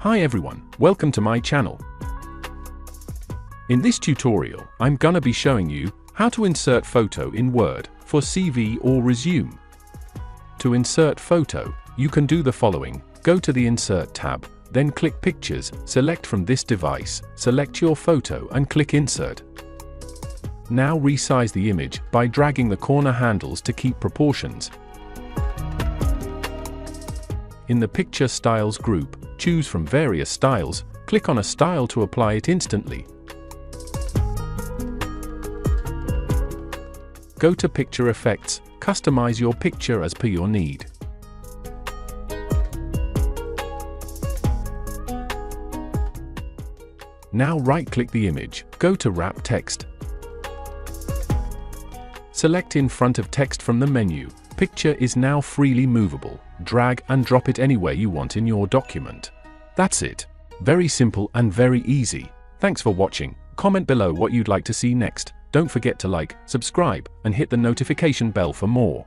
Hi everyone, welcome to my channel. In this tutorial, I'm gonna be showing you how to insert photo in Word for CV or resume. To insert photo, you can do the following. Go to the Insert tab, then click Pictures, select from this device, select your photo and click Insert. Now resize the image by dragging the corner handles to keep proportions. In the Picture Styles group, choose from various styles, click on a style to apply it instantly. Go to Picture Effects, customize your picture as per your need. Now right-click the image, go to Wrap Text. Select in front of text from the menu. Picture is now freely movable. Drag and drop it anywhere you want in your document. That's it. Very simple and very easy. Thanks for watching. Comment below what you'd like to see next. Don't forget to like, subscribe, and hit the notification bell for more.